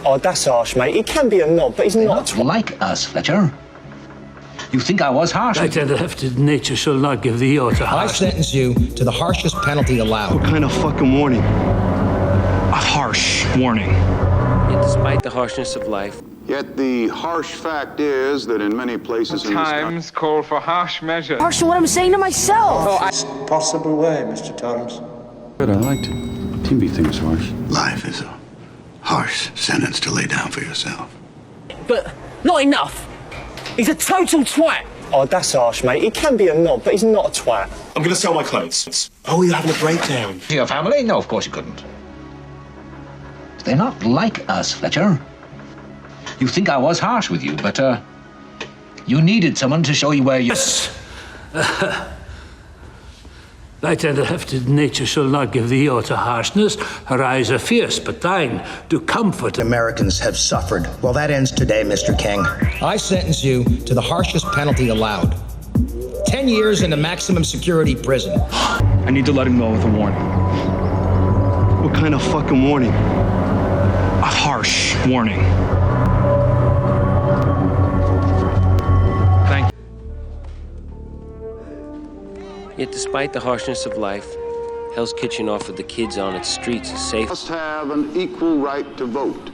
Oh, that's harsh, mate. He can be a knob, but he's not like us, Fletcher. You think I was harsh? Right and left, nature shall not give thee aught to I harsh. sentence you to the harshest penalty allowed. What kind of fucking warning? A harsh warning. Yet despite the harshness of life, Yet the harsh fact is that in many places in this country... Times call for harsh measures. Harsh what I'm saying to myself. Possible way, Mr. Torrance. But I liked it. Timby thinks harsh. Life is a harsh sentence to lay down for yourself. But not enough. He's a total twat. Oh, that's harsh, mate. He can be a knob, but he's not a twat. I'm going to sell my clothes. Oh, you're having a breakdown. To your family? No, of course you couldn't. They're not like us, Fletcher. You think I was harsh with you, but, you needed someone to show you where you... Right and left, nature shall not give thee aught to harshness. Her eyes are fierce, but thine do comfort. Americans have suffered. Well, that ends today, Mr. King. I sentence you to the harshest penalty allowed. 10 years in a maximum security prison. I need to let him go with a warning. What kind of fucking warning? A harsh warning. Thank you. yet despite the harshness of life, Hell's Kitchen offered the kids on its streets a safe... Must have an equal right to vote.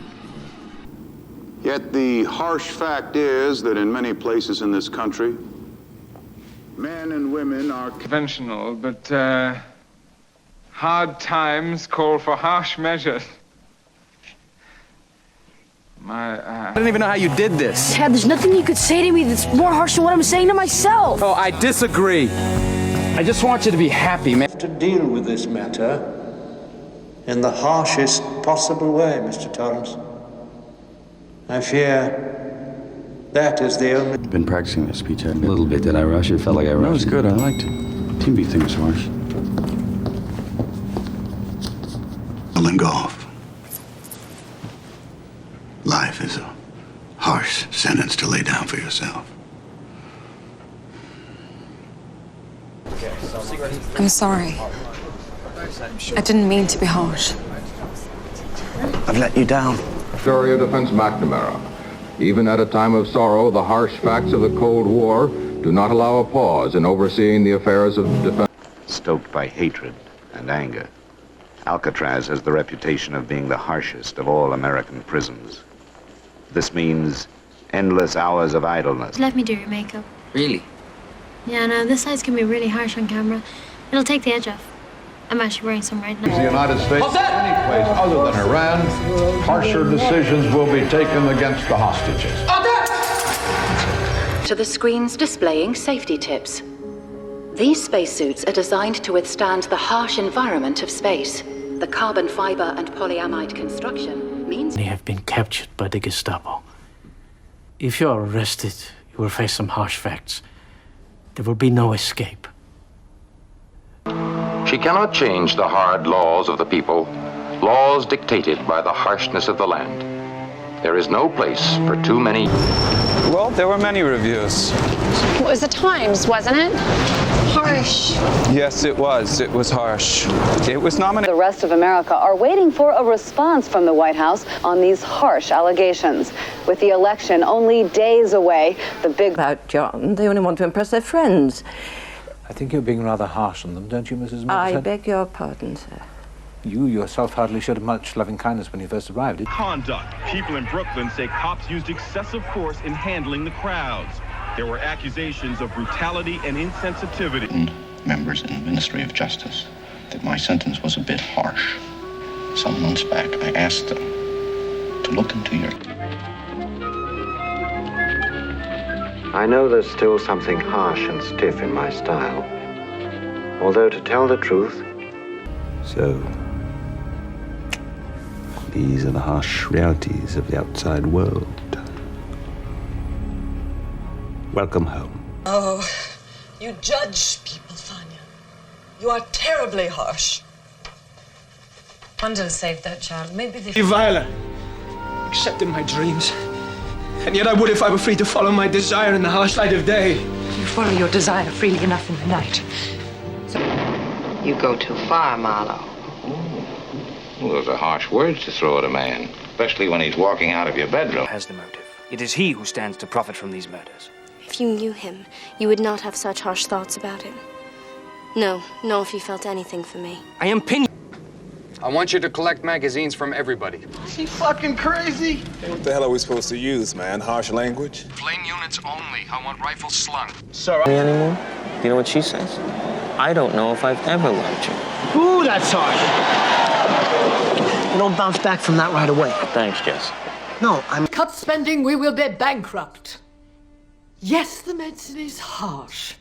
Yet the harsh fact is that in many places in this country, men and women are... Conventional, but hard times call for harsh measures. I don't even know how you did this. Ted, there's nothing you could say to me that's more harsh than what I'm saying to myself. Oh, I disagree. I just want you to be happy, man. To deal with this matter in the harshest possible way, Mr. Torrance. I fear that is the only... Been practicing this speech, haven't A little bit. Did I rush it? Felt like I rushed it. No, it's good. I liked it. Timby thinks harsh. Golf. Life is a harsh sentence to lay down for yourself. I'm sorry. I didn't mean to be harsh. I've let you down. Area Defense McNamara. Even at a time of sorrow, the harsh facts of the Cold War do not allow a pause in overseeing the affairs of defense. Stoked by hatred and anger, Alcatraz has the reputation of being the harshest of all American prisons. This means endless hours of idleness. Let me do your makeup. Really? Yeah, no, this side's gonna be really harsh on camera. It'll take the edge off. I'm actually wearing some right now. The United States, any place other than Iran, harsher decisions will be taken against the hostages. To the screens displaying safety tips. These spacesuits are designed to withstand the harsh environment of space. The carbon fiber and polyamide construction means... They have been captured by the Gestapo. If you are arrested, you will face some harsh facts. There will be no escape. She cannot change the hard laws of the people, laws dictated by the harshness of the land. There is no place for too many... Well, there were many reviews. It was the Times, wasn't it? Harsh. Yes, it was. It was harsh. It was nominated. The rest of America are waiting for a response from the White House on these harsh allegations. With the election only days away, the big... About John, they only want to impress their friends. I think you're being rather harsh on them, don't you, Mrs. Millicent? I beg your pardon, sir. You yourself hardly showed much loving kindness when you first arrived. Conduct. People in Brooklyn say cops used excessive force in handling the crowds. There were accusations of brutality and insensitivity. Members in the Ministry of Justice that my sentence was a bit harsh. Some months back, I asked them to look into your... I know there's still something harsh and stiff in my style. Although, to tell the truth... So, these are the harsh realities of the outside world. Welcome home. Oh, you judge people, Fania. You are terribly harsh. Wanda saved that child. Maybe they... Viola, except in my dreams. And yet I would if I were free to follow my desire in the harsh light of day. You follow your desire freely enough in the night. You go too far, Marlowe. Well, those are harsh words to throw at a man, especially when he's walking out of your bedroom. Has the motive. It is he who stands to profit from these murders. If you knew him, you would not have such harsh thoughts about him. No, nor if you felt anything for me. I am pin. I want you to collect magazines from everybody. Is he fucking crazy? What the hell are we supposed to use, man? Harsh language? Plain units only. I want rifles slung. Sir, anymore? You know what she says? I don't know if I've ever loved you. Ooh, that's harsh. You don't bounce back from that right away. Thanks, Jess. No, I'm... Cut spending, we will be bankrupt. Yes, the medicine is harsh,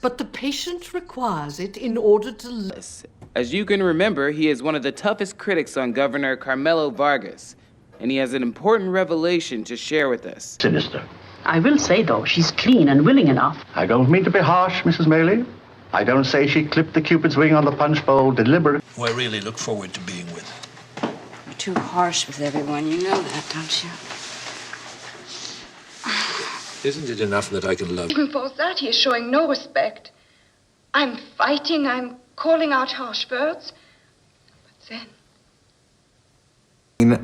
but the patient requires it in order to live. As you can remember, he is one of the toughest critics on Governor Carmelo Vargas, and he has an important revelation to share with us. Sinister. I will say, though, she's clean and willing enough. I don't mean to be harsh, Mrs. Maley. I don't say she clipped the Cupid's wing on the punch bowl deliberately. Who I really look forward to being with. You're too harsh with everyone, you know that, don't you? Isn't it enough that I can love? Even for that, he is showing no respect. I'm fighting, I'm calling out harsh words. But then...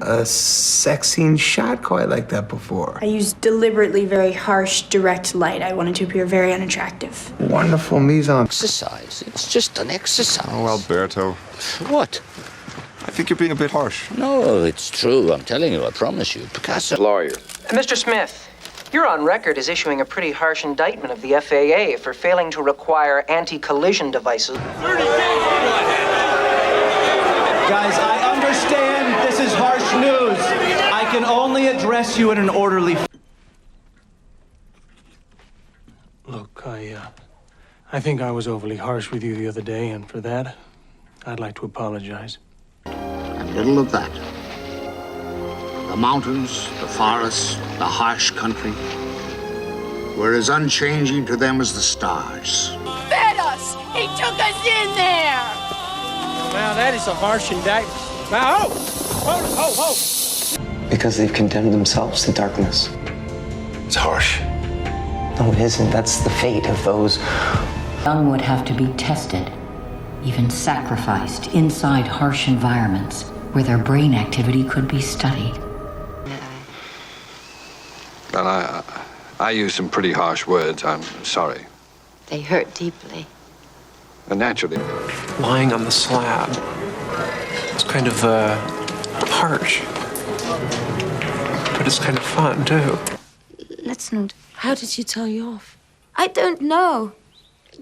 A sex scene shot quite like that before. I used deliberately very harsh, direct light. I wanted to appear very unattractive. Wonderful mise en Exercise. It's just an exercise. Oh, Alberto. What? I think you're being a bit harsh. No, it's true. I'm telling you, I promise you. Picasso. Lawyer. Mr. Smith, you're on record as issuing a pretty harsh indictment of the FAA for failing to require anti-collision devices. Guys, I understand this is harsh news. I can only address you in an orderly... Look, I think I was overly harsh with you the other day, and for that, I'd like to apologize. And little of that. The mountains, the forests, the harsh country were as unchanging to them as the stars. Fed us! He took us in there! Now, that is a harsh indictment. Now, ho! Because they've condemned themselves to darkness. It's harsh. No, it isn't. That's the fate of those. Young would have to be tested, even sacrificed inside harsh environments where their brain activity could be studied. Well, I use some pretty harsh words. I'm sorry. They hurt deeply. Naturally. Lying on the slab. It's kind of, harsh. But it's kind of fun, too. Let's not. How did she tell you off? I don't know.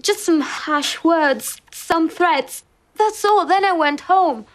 Just some harsh words, some threats. That's all. Then I went home.